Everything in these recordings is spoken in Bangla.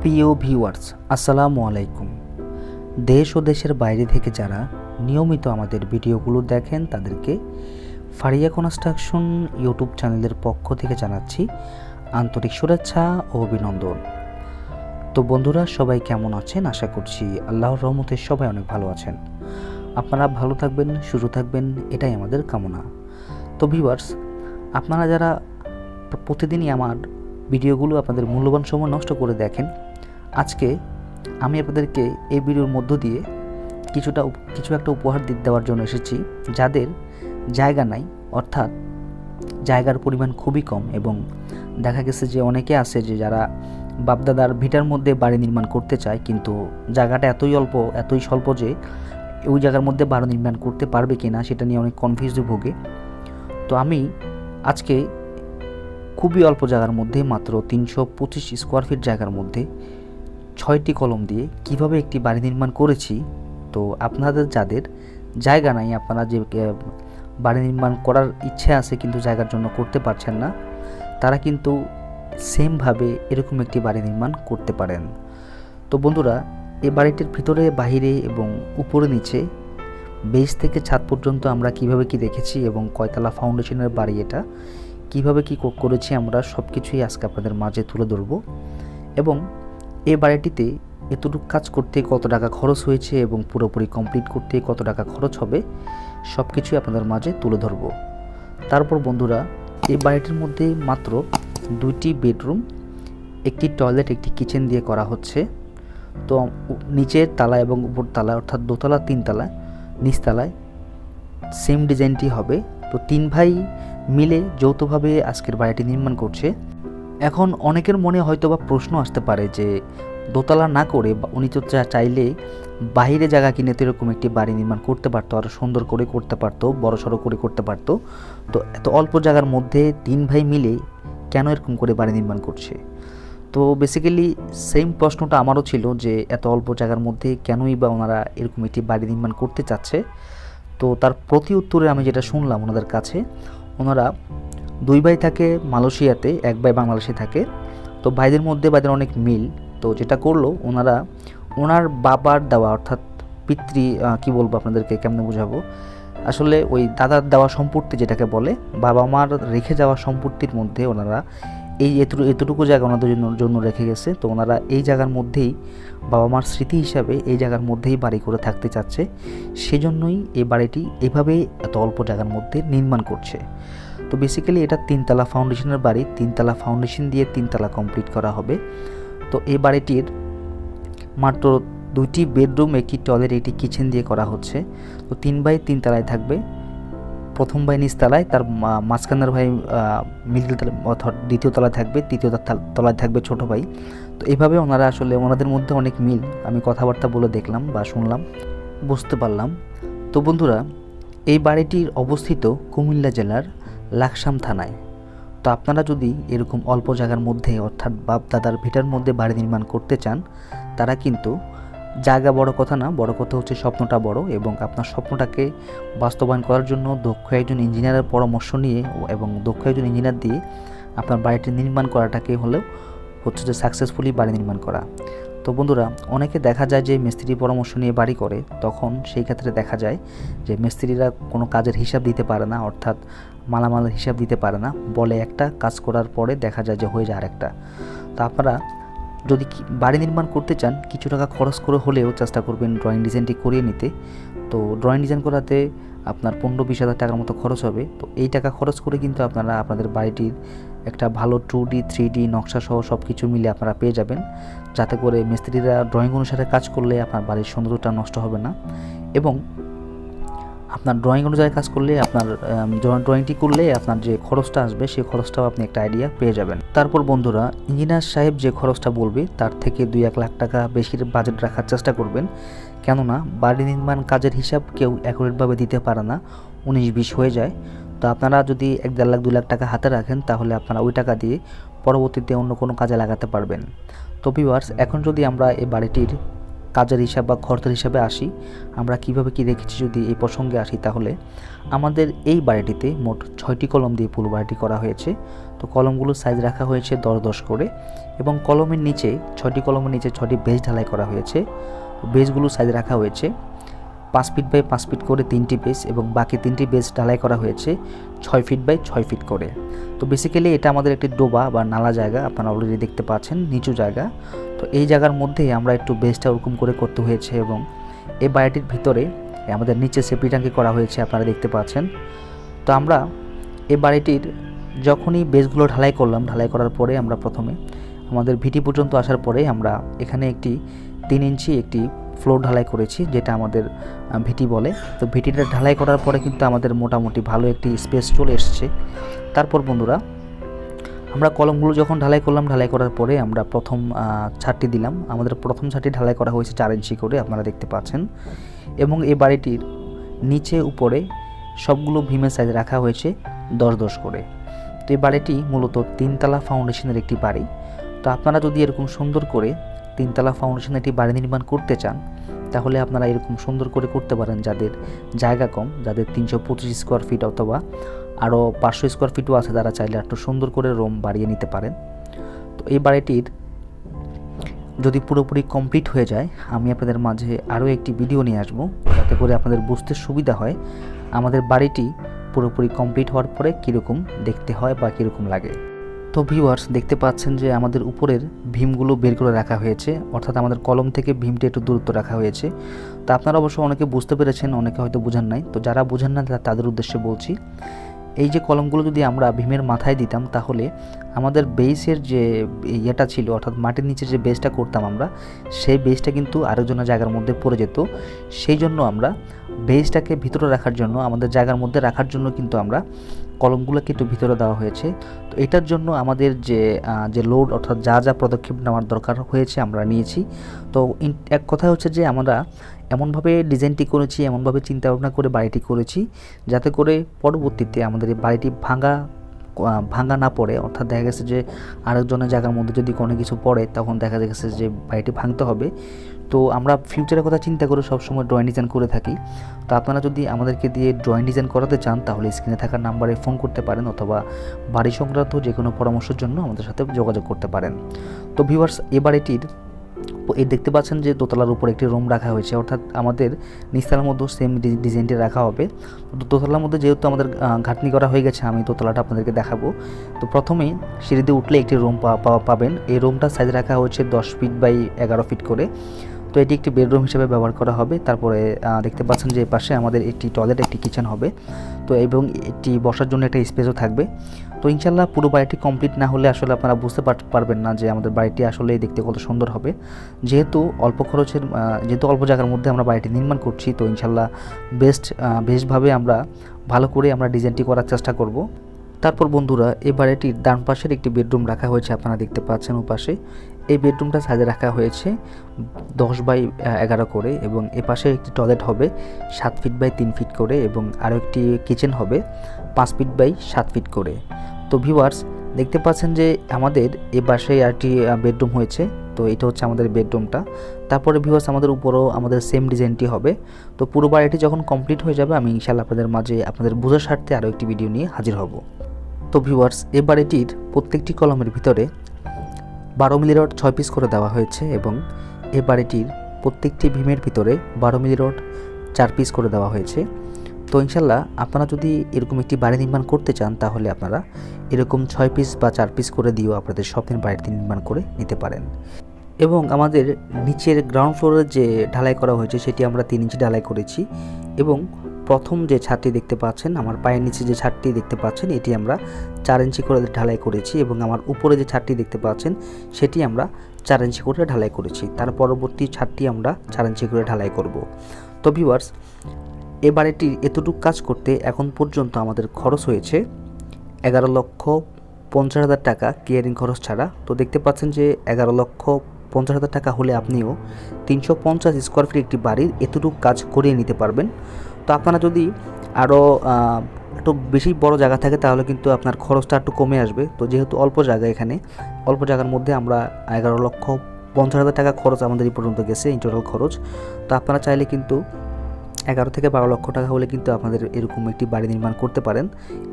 প্রিয় ভিউয়ার্স, আসসালামু আলাইকুম। দেশ ও দেশের বাইরে থেকে যারা নিয়মিত আমাদের ভিডিওগুলো দেখেন তাদেরকে ফারিয়া কনস্ট্রাকশন ইউটিউব চ্যানেলের পক্ষ থেকে জানাচ্ছি আন্তরিক শুভেচ্ছা ও অভিনন্দন। তো বন্ধুরা, সবাই কেমন আছেন? আশা করছি আল্লাহর রহমতে সবাই অনেক ভালো আছেন। আপনারা ভালো থাকবেন, সুস্থ থাকবেন, এটাই আমাদের কামনা। তো ভিউয়ার্স, আপনারা যারা প্রতিদিনই আমার ভিডিওগুলো আপনাদের মূল্যবান সময় নষ্ট করে দেখেন, আজকে আমি আপনাদেরকে এই ভিডিওর মধ্য দিয়ে কিছু একটা উপহার দেওয়ার জন্য এসেছি। যাদের জায়গা নাই, অর্থাৎ জায়গার পরিমাণ খুবই কম, এবং দেখা গেছে যে অনেকে আছে যে যারা বাপদাদার ভিটার মধ্যে বাড়ি নির্মাণ করতে চায়, কিন্তু জায়গাটা এতই স্বল্প যে ওই জায়গার মধ্যে বাড়ি নির্মাণ করতে পারবে কি না সেটা নিয়ে অনেক কনফিউজে ভোগে। তো আমি আজকে খুবই অল্প জায়গার মধ্যে, মাত্র 325 স্কোয়ার ফিট জায়গার মধ্যে 6টি কলম দিয়ে কিভাবে একটি বাড়ি নির্মাণ করেছি। তো আপনাদের যাদের জায়গা নাই, আপনারা যে বাড়ি নির্মাণ করার ইচ্ছে আছে কিন্তু জায়গার জন্য করতে পারছেন না, তারা কিন্তু সেমভাবে এরকম একটি বাড়ি নির্মাণ করতে পারেন। তো বন্ধুরা, এই বাড়িটির ভিতরে, বাহিরে এবং উপরে নিচে বেস থেকে ছাদ পর্যন্ত আমরা কিভাবে কি রেখেছি এবং কয়তলা ফাউন্ডেশনের বাড়ি এটা কিভাবে কি করেছি, আমরা সব কিছুই আজকে আপনাদের মাঝে তুলে ধরব। এবং এই বাড়িটিতে এতটুকু কাজ করতে কত টাকা খরচ হয়েছে এবং পুরোপুরি কমপ্লিট করতে কত টাকা খরচ হবে, সব কিছুই আপনাদের মাঝে তুলে ধরব। তারপর বন্ধুরা, এই বাড়িটির মধ্যে মাত্র 2টি বেডরুম, একটি টয়লেট, একটি কিচেন দিয়ে করা হচ্ছে। তো নিচের তালা এবং উপর তালা, অর্থাৎ দোতলা, তিনতলা, নিচতলায় সেম ডিজাইনটি হবে। তো 3 ভাই মিলে যৌথভাবে আজকের বাড়িটি নির্মাণ করছে। এখন অনেকের মনে হয়তো বা প্রশ্ন আসতে পারে যে দোতলা না করে উনি তো চাইলে বাইরে জায়গা কিনে তো এরকম একটি বাড়ি নির্মাণ করতে পারতো, আরও সুন্দর করে করতে পারতো, বড়সড় করে করতে পারতো। তো এত অল্প জায়গার মধ্যে 3 ভাই মিলে কেন এরকম করে বাড়ি নির্মাণ করছে? তো বেসিক্যালি সেম প্রশ্নটা আমারও ছিল যে এত অল্প জায়গার মধ্যে কেনই বা ওনারা এরকম একটি বাড়ি নির্মাণ করতে চাচ্ছে। তো তার প্রতি উত্তরে আমি যেটা শুনলাম ওনাদের কাছে, ওনারা 2 ভাই থাকে মালয়েশিয়াতে, 1 ভাই বাংলাদেশে থাকে। তো ভাইদের মধ্যে অনেক মিল। তো যেটা করলো, ওনার বাবার দেওয়া, অর্থাৎ কি বলবো আপনাদেরকে, কেমনে বোঝাবো, আসলে ওই দাদার দেওয়া সম্পত্তি যেটাকে বলে, বাবা মার রেখে যাওয়া সম্পত্তির মধ্যে ওনারা এতটুকু জায়গা ওনাদের জন্য রেখে গেছে। তো ওনারা এই জায়গার মধ্যেই বাবা মার স্মৃতি হিসাবে এই জায়গার মধ্যেই বাড়ি করে থাকতে চাচ্ছে। সেজন্যই এই বাড়িটি এভাবে এত অল্প জায়গার মধ্যে নির্মাণ করছে। তো বেসিক্যালি এটা 3তলা ফাউন্ডেশনের বাড়ি, 3তলা ফাউন্ডেশন দিয়ে 3তলা কমপ্লিট করা হবে। তো এই বাড়িটির মাত্র 2টি বেডরুম, একটি টয়লেট, একটি কিচেন দিয়ে করা হচ্ছে। তো 3 ভাই 3তলায় থাকবে, প্রথম ভাই নিচতলায়, তার মাঝখানের ভাই মিডল তলায়, অর্থাৎ 2য় তলায় থাকবে, 3য় তলায় থাকবে ছোট ভাই। তো এইভাবে ওনারা আসলে ওনাদের মধ্যে অনেক মিল, আমি কথাবার্তা বলে দেখলাম বা শুনলাম, বুঝতে পারলাম। তো বন্ধুরা, এই বাড়িটির অবস্থিত কুমিল্লা জেলার লাকসাম থানায়। তো আপনারা যদি এরকম অল্প জায়গার মধ্যে, অর্থাৎ বাপ দাদার ভিটার মধ্যে বাড়ি নির্মাণ করতে চান, তারা কিন্তু জায়গা বড় কথা না, বড় কথা হচ্ছে স্বপ্নটা বড়। এবং আপনার স্বপ্নটাকে বাস্তবায়ন করার জন্য দক্ষ একজন ইঞ্জিনিয়ারের পরামর্শ নিয়ে এবং দক্ষ একজন ইঞ্জিনিয়ার দিয়ে আপনার বাড়িটি নির্মাণ করাটাকে হচ্ছে যে সাকসেসফুলি বাড়ি নির্মাণ করা। তো বন্ধুরা, অনেকে দেখা যায় যে মিস্ত্রির পরামর্শ নিয়ে বাড়ি করে, তখন সেই ক্ষেত্রে দেখা যায় যে মিস্ত্রিরা কোনো কাজের হিসাব দিতে পারে না, অর্থাৎ মালামালের হিসাব দিতে পারে না, বলে একটা, কাজ করার পরে দেখা যায় যে হয়ে যায় আরেকটা। তো আপনারা যদি বাড়ি নির্মাণ করতে চান, কিছু টাকা খরচ করে হলেও চেষ্টা করবেন ড্রয়িং ডিজাইনটি করিয়ে নিতে। তো ড্রয়িং ডিজাইন করাতে আপনার 15-20 হাজার টাকার মতো খরচ হবে। তো এই টাকা খরচ করে কিন্তু আপনারা আপনাদের বাড়িটির একটা ভালো 2D 3D নকশা সহ সব কিছু মিলে আপনারা পেয়ে যাবেন, যাতে করে মিস্ত্রিরা ড্রয়িং অনুসারে কাজ করলে আপনার বাড়ির সৌন্দর্যটা নষ্ট হবে না। এবং আপনার ড্রয়িং অনুযায়ী কাজ করলে, আপনার ড্রয়িংটি করলে আপনার যে খরচটা আসবে সেই খরচটাও আপনি একটা আইডিয়া পেয়ে যাবেন। তারপর বন্ধুরা, ইঞ্জিনিয়ার সাহেব যে খরচটা বলবে তার থেকে 2-1 লাখ টাকা বেশির বাজেট রাখার চেষ্টা করবেন। কেননা বাড়ি নির্মাণ কাজের হিসাব কেউ অ্যাকুরেটভাবে দিতে পারে না, 19-20 হয়ে যায়। তো আপনারা যদি 1-1.5 লাখ 2 লাখ টাকা হাতে রাখেন, তাহলে আপনারা ওই টাকা দিয়ে পরবর্তীতে অন্য কোনো কাজে লাগাতে পারবেন। তো ভিউয়ার্স, এখন যদি আমরা এই বাড়িটির কাজের হিসাব বা খরচের হিসাবে আসি, আমরা কিভাবে কি রেখেছি যদি এই প্রসঙ্গে আসি, তাহলে আমাদের এই বাড়িটিতে মোট 6টি কলম দিয়ে পুরো বাড়িটি করা হয়েছে। তো কলমগুলোর সাইজ রাখা হয়েছে 10-10 করে, এবং কলমের নিচে 6টি কলমের নিচে 6টি বেজ ঢালাই করা হয়েছে। বেজগুলোর সাইজ রাখা হয়েছে 5 ফিট বাই 5 ফিট করে 3টি বেজ, এবং বাকি 3টি বেজ ঢালাই করা হয়েছে 6 ফিট বাই 6 ফিট করে। তো বেসিক্যালি এটা আমাদের একটি ডোবা বা নালা জায়গা, আপনারা অলরেডি দেখতে পাচ্ছেন নিচু জায়গা। তো এই জায়গার মধ্যেই আমরা একটু বেজটা ওরকম করে করতে হয়েছে, এবং এই বাড়িটির ভিতরে আমাদের নিচে সেফটি ট্যাঙ্কি করা হয়েছে, আপনারা দেখতে পাচ্ছেন। তো আমরা এই বাড়িটির যখনই বেজগুলো ঢালাই করলাম, ঢালাই করার পরে আমরা প্রথমে আমাদের ভিটি পর্যন্ত আসার পরে আমরা এখানে একটি 3 ইঞ্চি একটি ফ্লোর ঢালাই করেছি, যেটা আমাদের ভিটি বলে। তো ভিটিটা ঢালাই করার পরে কিন্তু আমাদের মোটামুটি ভালো একটি স্পেস চলে এসছে। তারপর বন্ধুরা, আমরা কলমগুলো যখন ঢালাই করলাম, ঢালাই করার পরে আমরা প্রথম ছাদটি দিলাম। আমাদের প্রথম ছাদটি ঢালাই করা হয়েছে 4 ইঞ্চি করে, আপনারা দেখতে পাচ্ছেন। এবং এই বাড়িটির নিচে উপরে সবগুলো ভীমের সাইজ রাখা হয়েছে 10-10 করে। তো এই বাড়িটি মূলত 3তলা ফাউন্ডেশনের একটি বাড়ি। তো আপনারা যদি এরকম সুন্দর করে 3তলা ফাউন্ডেশনের একটি বাড়ি নির্মাণ করতে চান, তাহলে আপনারা এরকম সুন্দর করে করতে পারেন। যাদের জায়গা কম, যাদের 325 স্কোয়ার ফিট অথবা আরও 500 স্কোয়ার ফিটও আছে, তারা চাইলে একটু সুন্দর করে রুম বাড়িয়ে নিতে পারেন। তো এই বাড়িটির যদি পুরোপুরি কমপ্লিট হয়ে যায়, আমি আপনাদের মাঝে আরও একটি ভিডিও নিয়ে আসব, যাতে করে আপনাদের বুঝতে সুবিধা হয় আমাদের বাড়িটি পুরোপুরি কমপ্লিট হওয়ার পরে কীরকম দেখতে হয় বা কীরকম লাগে। তো ভিউয়ার্স, দেখতে পাচ্ছেন যে আমাদের উপরের ভীমগুলো বের করে রাখা হয়েছে, অর্থাৎ আমাদের কলম থেকে ভীমটা একটু দূরত্ব রাখা হয়েছে। তো আপনারা অবশ্য অনেকে বুঝতে পেরেছেন, অনেকে হয়তো বুঝেন নাই। তো যারা বুঝেন না তাদের উদ্দেশ্যে বলছি, এই যে কলমগুলো যদি আমরা ভীমের মাথায় দিতাম, তাহলে আমাদের বেসের যে ইয়েটা ছিল, অর্থাৎ মাটির নিচে যে বেসটা করতাম আমরা, সেই বেসটা কিন্তু আরেকজনের জায়গার মধ্যে পড়ে যেত। সেই জন্য আমরা বেসটাকে ভিতরে রাখার জন্য, আমাদের জায়গার মধ্যে রাখার জন্য কিন্তু আমরা কলমগুলোকে একটু ভিতরে দেওয়া হয়েছে। তো এটার জন্য আমাদের যে লোড, অর্থাৎ যা যা পদক্ষেপ নেওয়ার দরকার হয়েছে আমরা নিয়েছি। তো এক কথা হচ্ছে যে আমরা এমনভাবে ডিজাইনটি করেছি, এমনভাবে চিন্তা ভাবনা করে বাড়িটি করেছি, যাতে করে পরবর্তীতে আমাদের এই বাড়িটি ভাঙা না পড়ে। অর্থাৎ দেখা গেছে যে আরেকজনের জায়গার মধ্যে যদি কোনো কিছু পড়ে, তখন দেখা গেছে যে বাড়িটি ভাঙতে হবে। তো আমরা ফিউচারের কথা চিন্তা করে সবসময় ড্রয়িং ডিজাইন করে থাকি। তো আপনারা যদি আমাদেরকে দিয়ে ড্রয়িং ডিজাইন করাতে চান, তাহলে স্ক্রিনে থাকা নাম্বারে ফোন করতে পারেন, অথবা বাড়ি সংক্রান্ত যে কোনো পরামর্শের জন্য আমাদের সাথে যোগাযোগ করতে পারেন। তো ভিউয়ার্স, এই বাড়িটির এই দেখতে পাচ্ছেন যে দোতলার উপর একটি রুম রাখা হয়েছে, অর্থাৎ আমাদের নিচতলার মধ্যে সেম ডিজাইনটি রাখা হবে। তো দোতলার মধ্যে যেহেতু আমাদের ঘাটনি করা হয়ে গেছে, আমি দোতলাটা আপনাদেরকে দেখাবো। তো প্রথমেই সিঁড়িতে উঠলে একটি রুম পাবেন। এই রুমটার সাইজ রাখা হয়েছে 10 ফিট বাই 11 ফিট করে। তো এটি একটি বেডরুম হিসেবে ব্যবহার করা হবে। তারপরে দেখতে পাচ্ছেন যে পাশে আমাদের একটি টয়লেট, একটি কিচেন হবে। তো এবং এটি বসার জন্য একটা স্পেসও থাকবে। তো ইনশাল্লাহ পুরো বাড়িটি কমপ্লিট না হলে আসলে আপনারা বুঝতে পারবেন না যে আমাদের বাড়িটি আসলে দেখতে কত সুন্দর হবে। যেহেতু অল্প জায়গার মধ্যে আমরা বাড়িটি নির্মাণ করছি, তো ইনশাল্লাহ বেস্টভাবে আমরা ভালো করে আমরা ডিজাইনটি করার চেষ্টা করব। তারপর বন্ধুরা, এই বাড়িটির ডান পাশের একটি বেডরুম রাখা হয়েছে, আপনারা দেখতে পাচ্ছেন ওপাশে। এই বেডরুমটা সাইজে রাখা হয়েছে 10 বাই 11 করে, এবং এ পাশে একটি টয়লেট হবে 7 ফিট বাই 3 ফিট করে, এবং আরও একটি কিচেন হবে 5 ফিট বাই 7 ফিট করে। তো ভিউয়ার্স, দেখতে পাচ্ছেন যে আমাদের এ পাশে আরেকটি বেডরুম হয়েছে। তো এটা হচ্ছে আমাদের বেডরুমটা। তারপরে ভিউয়ার্স, আমাদের উপরেও আমাদের সেম ডিজাইনটি হবে। তো পুরো বাড়িটি যখন কমপ্লিট হয়ে যাবে, আমি ইনশাআল্লাহ আপনাদের মাঝে আপনাদের বোঝার স্বার্থে আরও একটি ভিডিও নিয়ে হাজির হব। তো ভিউয়ার্স, এই বাড়িটির প্রত্যেকটি কলমের ভিতরে 12 মিলি রড 6 পিস করে দেওয়া হয়েছে, এবং এই বাড়িটির প্রত্যেকটি ভীমের ভিতরে 12 মিলি রড 4 পিস করে দেওয়া হয়েছে। তো ইনশাল্লাহ আপনারা যদি এরকম একটি বাড়ি নির্মাণ করতে চান, তাহলে আপনারা এরকম 6 পিস বা 4 পিস করে দিয়েও আপনাদের স্বপ্নের বাড়িটি নির্মাণ করে নিতে পারেন। এবং আমাদের নিচের গ্রাউন্ড ফ্লোরের যে ঢালাই করা হয়েছে, সেটি আমরা 3 ইঞ্চি ঢালাই করেছি। এবং প্রথম যে ছাদটি দেখতে পাচ্ছেন, আমার পায়ের নিচে যে ছাদটি দেখতে পাচ্ছেন, এটি আমরা 4 ইঞ্চি করে ঢালাই করেছি। এবং আমার উপরে যে ছাদটি দেখতে পাচ্ছেন, সেটি আমরা 4 ইঞ্চি করে ঢালাই করেছি। তার পরবর্তী ছাদটি আমরা 4 ইঞ্চি করে ঢালাই করব। তো ভিউয়ার্স, এ বাড়িটির এতটুকু কাজ করতে এখন পর্যন্ত আমাদের খরচ হয়েছে 11,50,000 টাকা কেয়ারিং খরচ ছাড়া। তো দেখতে পাচ্ছেন যে 11,50,000 টাকা হলে আপনিও 350 স্কোয়ার ফিট একটি বাড়ির এতটুকু কাজ করিয়ে নিতে পারবেন। তো আপনারা যদি আরও একটু বেশি বড় জায়গা থাকে, তাহলে কিন্তু আপনার খরচটা একটু কমে আসবে। তো যেহেতু অল্প জায়গা, এখানে অল্প জায়গার মধ্যে আমরা 50,000 টাকা খরচ আমাদের এই পর্যন্ত গেছে, এই টোটাল খরচ। তো আপনারা চাইলে কিন্তু 11 থেকে 12 লক্ষ টাকা হলে কিন্তু আপনাদের এরকম একটি বাড়ি নির্মাণ করতে পারেন,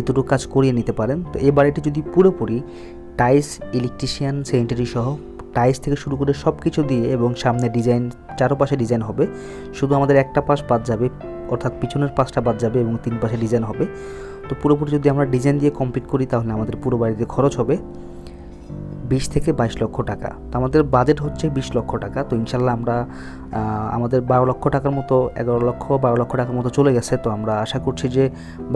এতটুকু কাজ করিয়ে নিতে পারেন। তো এই বাড়িটি যদি পুরোপুরি টাইলস, ইলেকট্রিশিয়ান, স্যানিটারি সহ টাইলস থেকে শুরু করে সব কিছু দিয়ে এবং সামনে ডিজাইন, চারপাশে ডিজাইন হবে, শুধু আমাদের একটা পাশ বাদ যাবে, অর্থাৎ পিছনের পাশটা বাদ যাবে এবং 3 পাশে ডিজাইন হবে। তো পুরোপুরি যদি আমরা ডিজাইন দিয়ে কমপ্লিট করি তাহলে আমাদের পুরো বাড়িতে খরচ হবে 20 থেকে 22 লক্ষ টাকা। তো আমাদের বাজেট হচ্ছে 20 লক্ষ টাকা। তো ইনশাল্লাহ আমরা আমাদের 12 লক্ষ টাকার মতো, 11 লক্ষ 12 লক্ষ টাকার মতো চলে গেছে। তো আমরা আশা করছি যে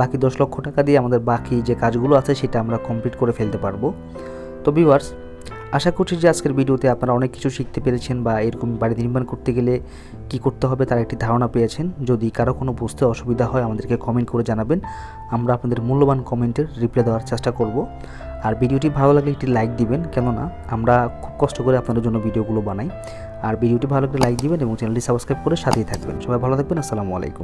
বাকি 10 লক্ষ টাকা দিয়ে আমাদের বাকি যে কাজগুলো আছে সেটা আমরা কমপ্লিট করে ফেলতে পারবো। তো ভিউয়ার্স, আশা করছি যে আজকের ভিডিওতে আপনারা অনেক কিছু শিখতে পেরেছেন বা এরকম বাড়ি নির্মাণ করতে গেলে কি করতে হবে তার একটি ধারণা পেয়েছেন। যদি কারো কোনো বুঝতে অসুবিধা হয় আমাদেরকে কমেন্ট করে জানাবেন, আমরা আপনাদের মূল্যবান কমেন্টের রিপ্লাই দেওয়ার চেষ্টা করব। আর ভিডিওটি ভালো লাগলে একটি লাইক দিবেন, কেননা আমরা খুব কষ্ট করে আপনাদের জন্য ভিডিওগুলো বানাই। আর ভিডিওটি ভালো লাগলে লাইক দিবেন এবং চ্যানেলটি সাবস্ক্রাইব করে সাথেই থাকবেন। সবাই ভালো থাকবেন। আসসালামু আলাইকুম।